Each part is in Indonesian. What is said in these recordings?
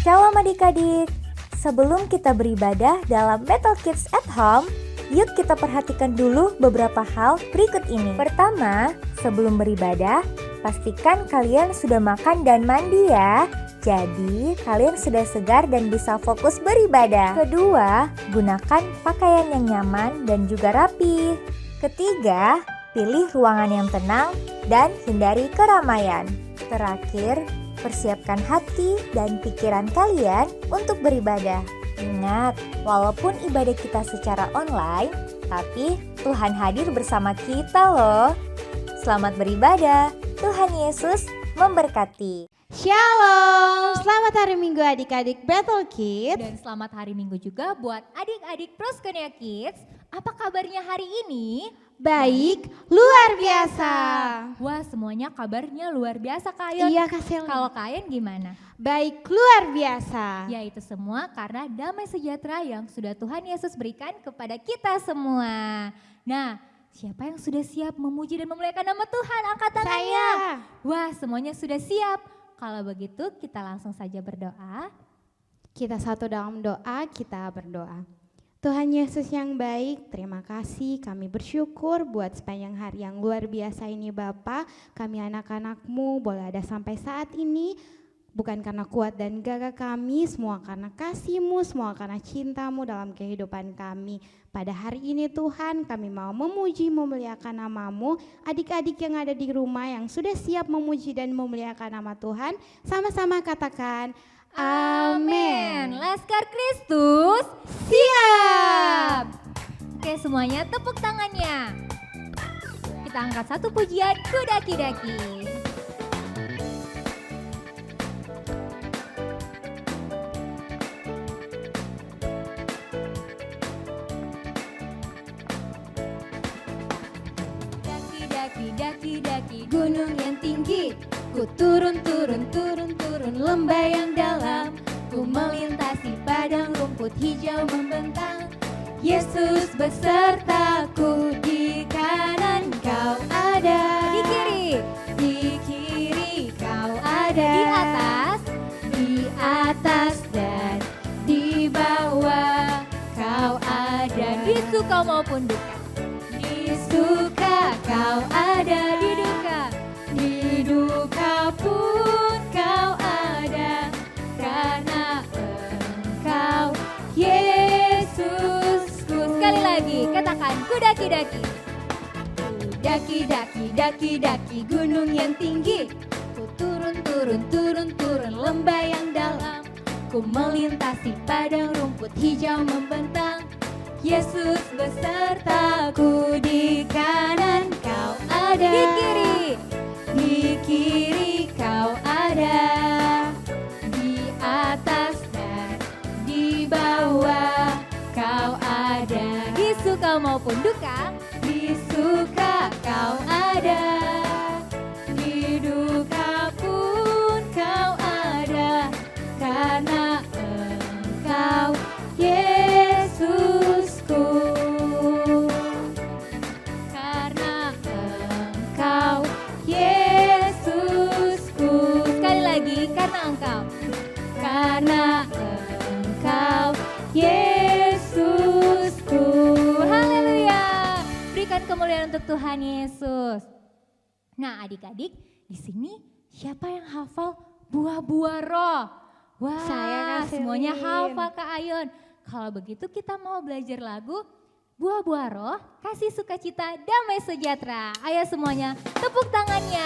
Shalom adik-adik, sebelum kita beribadah dalam Battle Kids at Home, yuk kita perhatikan dulu beberapa hal berikut ini. Pertama, sebelum beribadah, pastikan kalian sudah makan dan mandi ya. Jadi, kalian sudah segar dan bisa fokus beribadah. Kedua, gunakan pakaian yang nyaman dan juga rapi. Ketiga, pilih ruangan yang tenang dan hindari keramaian. Terakhir, persiapkan hati dan pikiran kalian untuk beribadah. Ingat, walaupun ibadah kita secara online, tapi Tuhan hadir bersama kita loh. Selamat beribadah, Tuhan Yesus memberkati. Shalom, selamat hari Minggu adik-adik Battle Kids. Dan selamat hari Minggu juga buat adik-adik Proskonia Kids. Apa kabarnya hari ini? Baik, luar biasa. Wah, semuanya kabarnya luar biasa Kak Ayun. Iya Kak Selma. Kalau Kak Ayun gimana? Baik, luar biasa. Ya itu semua karena damai sejahtera yang sudah Tuhan Yesus berikan kepada kita semua. Nah, siapa yang sudah siap memuji dan memuliakan nama Tuhan? Angkat tangannya. Saya. Wah, semuanya sudah siap. Kalau begitu kita langsung saja berdoa. Kita satu dalam doa, kita berdoa. Tuhan Yesus yang baik, terima kasih, kami bersyukur buat sepanjang hari yang luar biasa ini Bapa. Kami anak-anak-Mu boleh ada sampai saat ini, bukan karena kuat dan gagah kami, semua karena kasih-Mu, semua karena cinta-Mu dalam kehidupan kami. Pada hari ini Tuhan, kami mau memuji, memuliakan nama-Mu. Adik-adik yang ada di rumah yang sudah siap memuji dan memuliakan nama Tuhan, sama-sama katakan, amin. Laskar Kristus siap. Oke semuanya tepuk tangannya. Kita angkat satu pujian Kudaki-daki. Daki-daki gunung yang tinggi, ku turun lembah yang dalam, ku melintasi padang rumput hijau membentang. Yesus besertaku, di kanan kau ada, di kiri kau ada, di atas dan di bawah kau ada, di suka maupun duka, di suka kau ada, di duka pun kau ada, karena Engkau Yesusku. Sekali lagi katakan, ku daki-daki, daki-daki gunung yang tinggi, ku turun lembah yang dalam, ku melintasi padang rumput hijau membentang. Yesus besertaku, di kanan kau ada, di kiri kau ada, di atas dan di bawah kau ada, di suka maupun duka, di suka kau ada, di duka pun kau ada, karena Engkau Yesusku, karena Engkau Yesusku. Sekali lagi, karena Engkau Yesusku. Haleluya. Berikan kemuliaan untuk Tuhan Yesus. Nah, adik-adik, di sini siapa yang hafal buah-buah roh? Wah, Saya, Kak semuanya Selin. hafal Kak Ayun. Kalau begitu kita mau belajar lagu Buah-buah Roh, Kasih Sukacita, Damai Sejahtera. Ayo semuanya tepuk tangannya.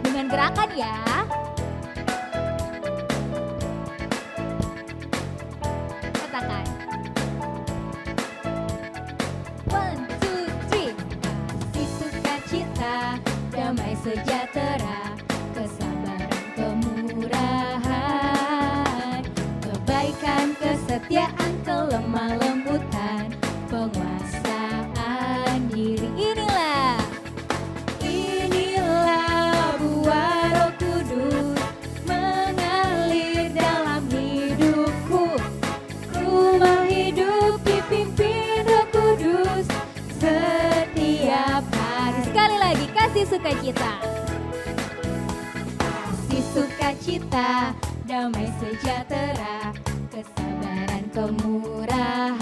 Dengan gerakan ya. Katakan. 1, 2, 3. Kasih sukacita, damai sejahtera, kesabaran, kemurahan, kebaikan, kesetiaan, kelemah lembutan, penguasaan diri. Inilah buah Roh Kudus. sukacita, damai sejahtera, kesabaran, kemurahan,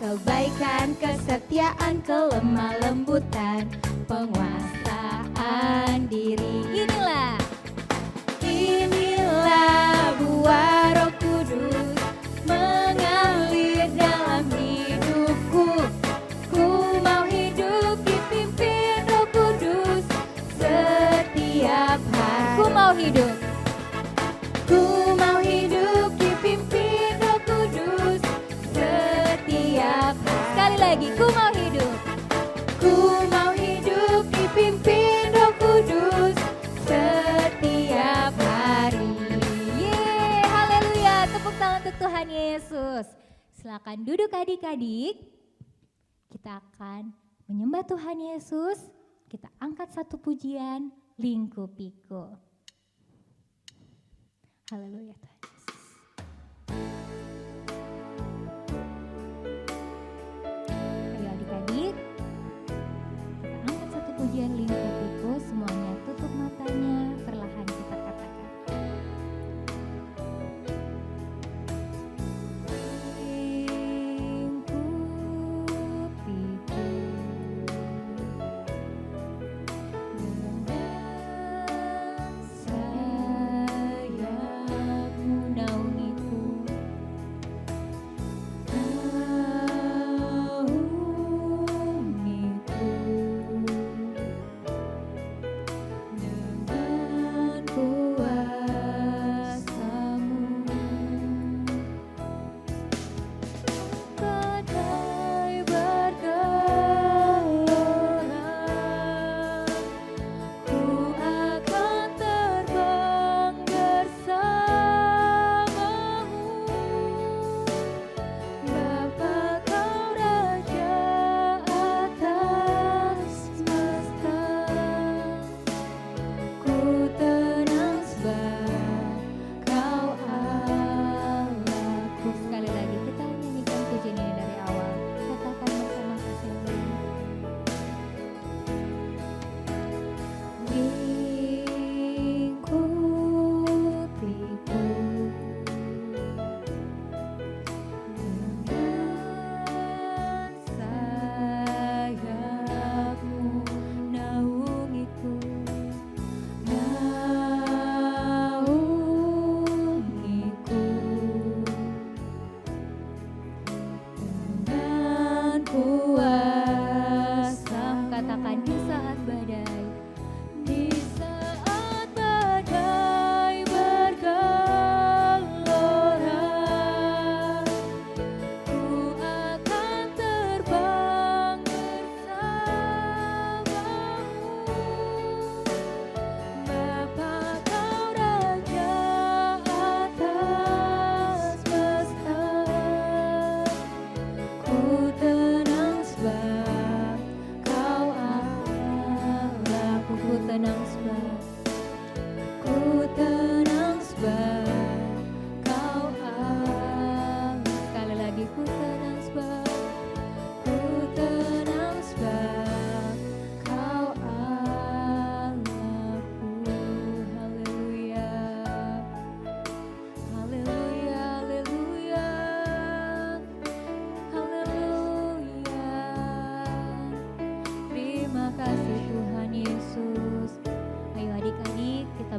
kebaikan, kesetiaan, kelemah lembutan, penguasaan diri. Inilah buah Roh Kudus mengalir dalam hidupku. Ku mau hidup dipimpin Roh Kudus setiap hari. Ku mau hidup dipimpin Roh Kudus setiap hari. Sekali lagi, ku mau hidup dipimpin Roh Kudus setiap hari. Yeay, haleluya. Tepuk tangan untuk Tuhan Yesus. Silakan duduk adik-adik. Kita akan menyembah Tuhan Yesus. Kita angkat satu pujian, Lingkupiku. Haleluya Tuhan Yesus. Ayo adik-adik, kita angkat satu pujian, Lingkupiku. Semuanya tutup matanya, perlahan kita katakan.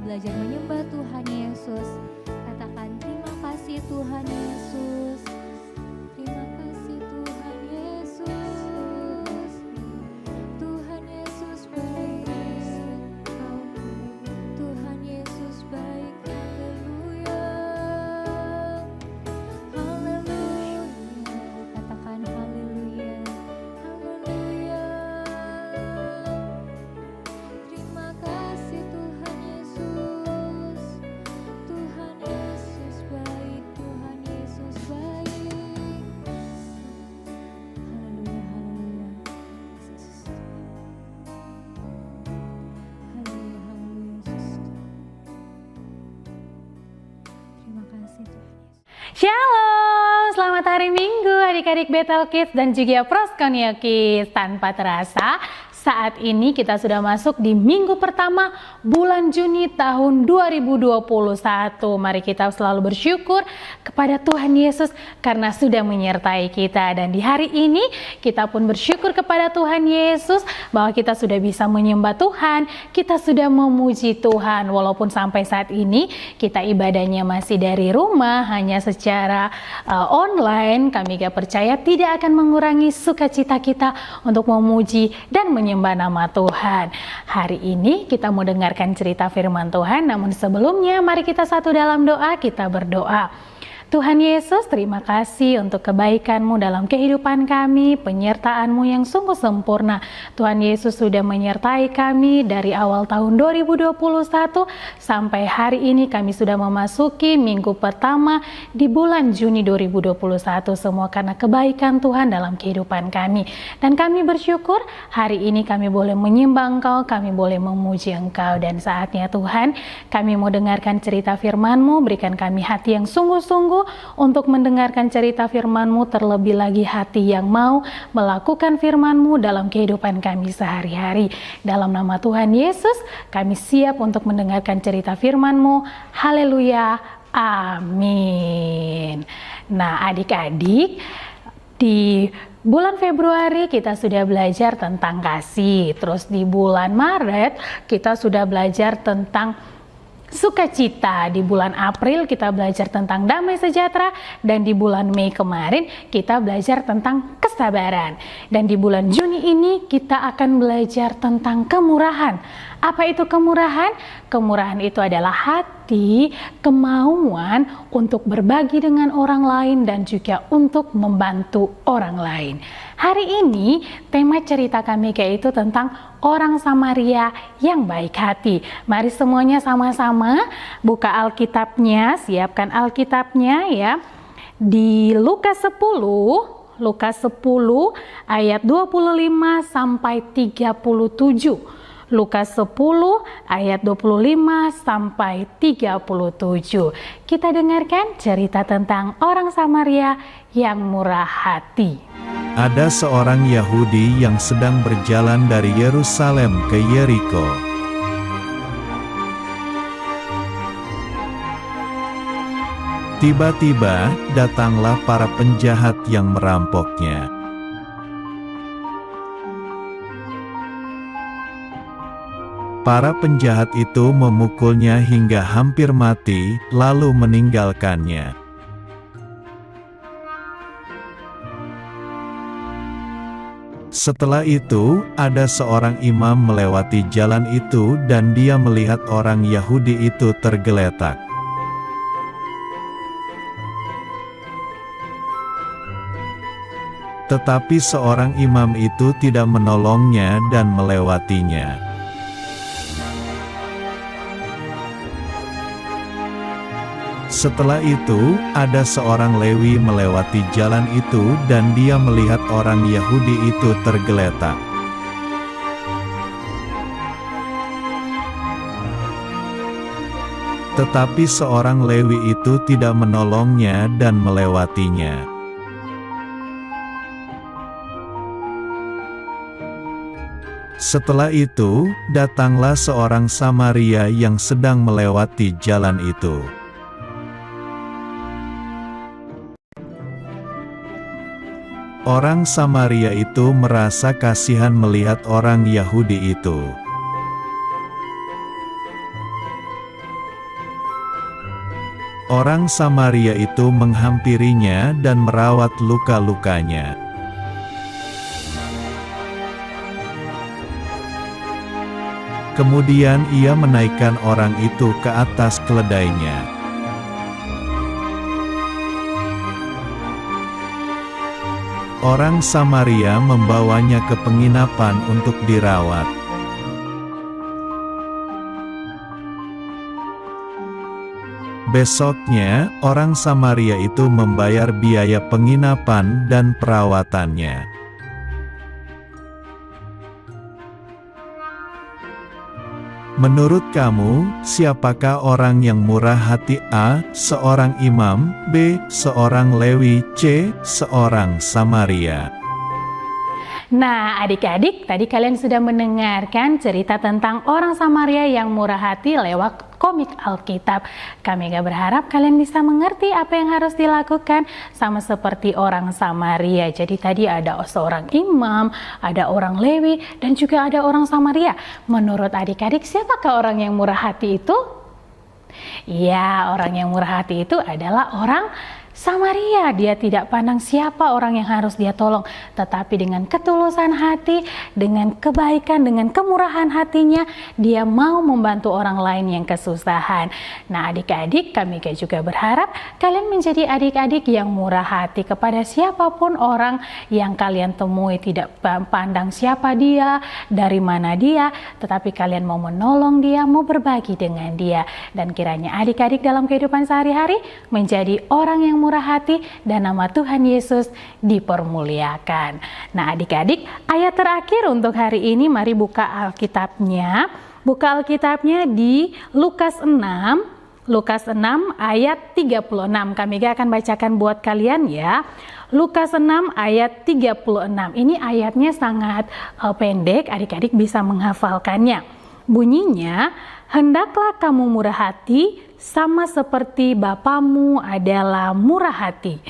belajar menyembah Tuhan Yesus. Katakan terima kasih Tuhan Yesus. Terima kasih Tuhan Yesus. Tuhan Yesus baik. Tuhan Yesus baik. Haleluya. Haleluya. Katakan haleluya. Haleluya. Terima kasih Tuhan Yesus. Tuhan Yesus baik. Tuhan Yesus baik. Haleluya. Haleluya. Haleluya. Haleluya. Terima kasih Tuhan Yesus. Shalom, selamat hari Minggu adik-adik Bethel Kids dan juga Proskonio Kids. Tanpa terasa, Saat ini kita sudah masuk di minggu pertama bulan Juni tahun 2021. Mari kita selalu bersyukur kepada Tuhan Yesus karena sudah menyertai kita. Dan di hari ini kita pun bersyukur kepada Tuhan Yesus bahwa kita sudah bisa menyembah Tuhan, kita sudah memuji Tuhan. Walaupun sampai saat ini kita ibadahnya masih dari rumah, hanya secara online, kami gak percaya tidak akan mengurangi sukacita kita untuk memuji dan menyembah nama Tuhan. Hari ini kita mau dengarkan cerita firman Tuhan, namun sebelumnya mari kita satu dalam doa, kita berdoa. Tuhan Yesus, terima kasih untuk kebaikan-Mu dalam kehidupan kami, penyertaan-Mu yang sungguh sempurna. Tuhan Yesus sudah menyertai kami dari awal tahun 2021 sampai hari ini kami sudah memasuki minggu pertama di bulan Juni 2021. Semua karena kebaikan Tuhan dalam kehidupan kami. Dan kami bersyukur hari ini kami boleh menyembah Engkau, kami boleh memuji Engkau. Dan saatnya Tuhan, kami mau dengarkan cerita firman-Mu, berikan kami hati yang sungguh-sungguh untuk mendengarkan cerita firman-Mu, terlebih lagi hati yang mau melakukan firman-Mu dalam kehidupan kami sehari-hari. Dalam nama Tuhan Yesus, kami siap untuk mendengarkan cerita firman-Mu. Haleluya, amin. Nah adik-adik, di bulan Februari kita sudah belajar tentang kasih, terus di bulan Maret kita sudah belajar tentang sukacita, di bulan April kita belajar tentang damai sejahtera, dan di bulan Mei kemarin kita belajar tentang kesabaran, dan di bulan Juni ini kita akan belajar tentang kemurahan. Apa itu kemurahan? Kemurahan itu adalah hati, kemauan untuk berbagi dengan orang lain dan juga untuk membantu orang lain. Hari ini tema cerita kami yaitu tentang orang Samaria yang baik hati. Mari semuanya sama-sama buka Alkitabnya, siapkan Alkitabnya ya. Di Lukas 10 ayat 25 sampai 37. Lukas 10 ayat 25 sampai 37. Kita dengarkan cerita tentang orang Samaria yang murah hati. Ada seorang Yahudi yang sedang berjalan dari Yerusalem ke Yeriko. Tiba-tiba datanglah para penjahat yang merampoknya. Para penjahat itu memukulnya hingga hampir mati, lalu meninggalkannya. Setelah itu, ada seorang imam melewati jalan itu dan dia melihat orang Yahudi itu tergeletak. Tetapi seorang imam itu tidak menolongnya dan melewatinya. Setelah itu, ada seorang Lewi melewati jalan itu dan dia melihat orang Yahudi itu tergeletak. Tetapi seorang Lewi itu tidak menolongnya dan melewatinya. Setelah itu, datanglah seorang Samaria yang sedang melewati jalan itu. Orang Samaria itu merasa kasihan melihat orang Yahudi itu. Orang Samaria itu menghampirinya dan merawat luka-lukanya. Kemudian ia menaikkan orang itu ke atas keledainya. Orang Samaria membawanya ke penginapan untuk dirawat. Besoknya, orang Samaria itu membayar biaya penginapan dan perawatannya. Menurut kamu, siapakah orang yang murah hati? A. Seorang imam. B. Seorang Lewi. C. Seorang Samaria. Nah, adik-adik, tadi kalian sudah mendengarkan cerita tentang orang Samaria yang murah hati lewat komik Alkitab. Kami gak berharap kalian bisa mengerti apa yang harus dilakukan sama seperti orang Samaria. Jadi tadi ada seorang imam, ada orang Lewi, dan juga ada orang Samaria. Menurut adik-adik, siapakah orang yang murah hati itu? Ya, orang yang murah hati itu adalah orang Samaria. Dia tidak pandang siapa orang yang harus dia tolong, tetapi dengan ketulusan hati, dengan kebaikan, dengan kemurahan hatinya, dia mau membantu orang lain yang kesusahan. Nah, adik-adik, kami juga berharap kalian menjadi adik-adik yang murah hati kepada siapapun orang yang kalian temui. Tidak pandang siapa dia, dari mana dia, tetapi kalian mau menolong dia, mau berbagi dengan dia. Dan kiranya adik-adik dalam kehidupan sehari-hari menjadi orang yang murah hati dan nama Tuhan Yesus dipermuliakan. Nah, adik-adik, ayat terakhir untuk hari ini, mari buka Alkitabnya. Buka Alkitabnya di Lukas 6 ayat 36. Kami akan bacakan buat kalian ya. Lukas 6 ayat 36. Ini ayatnya sangat pendek, adik-adik bisa menghafalkannya. Bunyinya, hendaklah kamu murah hati sama seperti Bapamu adalah murah hati.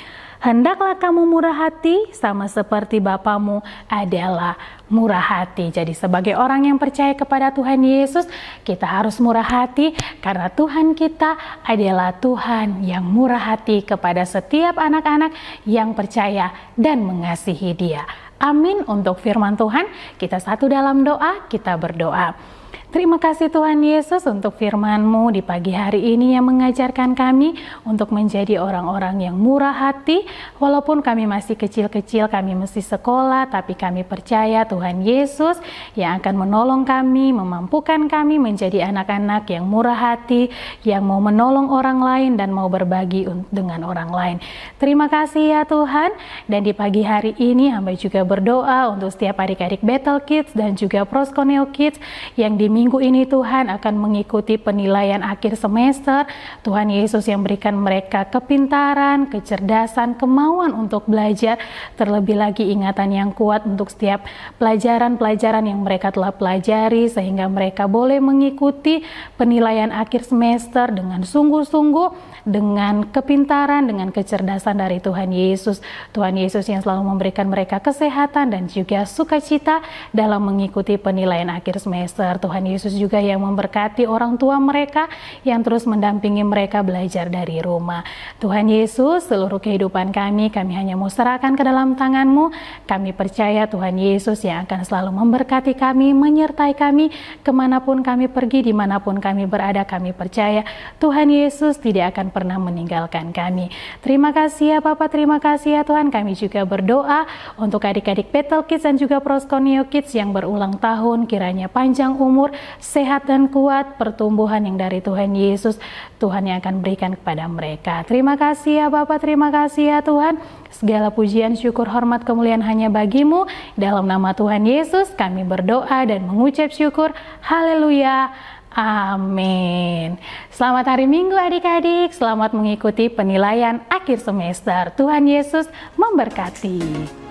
Hendaklah kamu murah hati sama seperti Bapamu adalah murah hati. Jadi sebagai orang yang percaya kepada Tuhan Yesus, kita harus murah hati karena Tuhan kita adalah Tuhan yang murah hati kepada setiap anak-anak yang percaya dan mengasihi Dia. Amin untuk firman Tuhan. Kita satu dalam doa, kita berdoa. Terima kasih Tuhan Yesus untuk firman-Mu di pagi hari ini yang mengajarkan kami untuk menjadi orang-orang yang murah hati. Walaupun kami masih kecil-kecil, kami mesti sekolah, tapi kami percaya Tuhan Yesus yang akan menolong kami, memampukan kami menjadi anak-anak yang murah hati, yang mau menolong orang lain dan mau berbagi dengan orang lain. Terima kasih ya Tuhan. Dan di pagi hari ini hamba juga berdoa untuk setiap adik-adik Bethel Kids dan juga Proskuneo Kids yang di minggu ini Tuhan akan mengikuti penilaian akhir semester. Tuhan Yesus yang berikan mereka kepintaran, kecerdasan, kemauan untuk belajar, terlebih lagi ingatan yang kuat untuk setiap pelajaran-pelajaran yang mereka telah pelajari, sehingga mereka boleh mengikuti penilaian akhir semester dengan sungguh-sungguh, dengan kepintaran, dengan kecerdasan dari Tuhan Yesus. Tuhan Yesus yang selalu memberikan mereka kesehatan dan juga sukacita dalam mengikuti penilaian akhir semester. Tuhan Yesus juga yang memberkati orang tua mereka yang terus mendampingi mereka belajar dari rumah. Tuhan Yesus, seluruh kehidupan kami hanya mau serahkan ke dalam tangan-Mu. Kami percaya Tuhan Yesus yang akan selalu memberkati kami, menyertai kami kemanapun kami pergi, dimanapun kami berada. Kami percaya Tuhan Yesus tidak akan pernah meninggalkan kami. Terima kasih ya Bapak, terima kasih ya Tuhan. Kami juga berdoa untuk adik-adik Bethel Kids dan juga Proskuneo Kids yang berulang tahun, kiranya panjang umur, sehat dan kuat, pertumbuhan yang dari Tuhan Yesus, Tuhan yang akan berikan kepada mereka. Terima kasih ya Bapak, terima kasih ya Tuhan. Segala pujian, syukur, hormat, kemuliaan hanya bagi-Mu. Dalam nama Tuhan Yesus kami berdoa dan mengucap syukur. Haleluya. Amin. Selamat hari Minggu adik-adik. Selamat mengikuti penilaian akhir semester. Tuhan Yesus memberkati.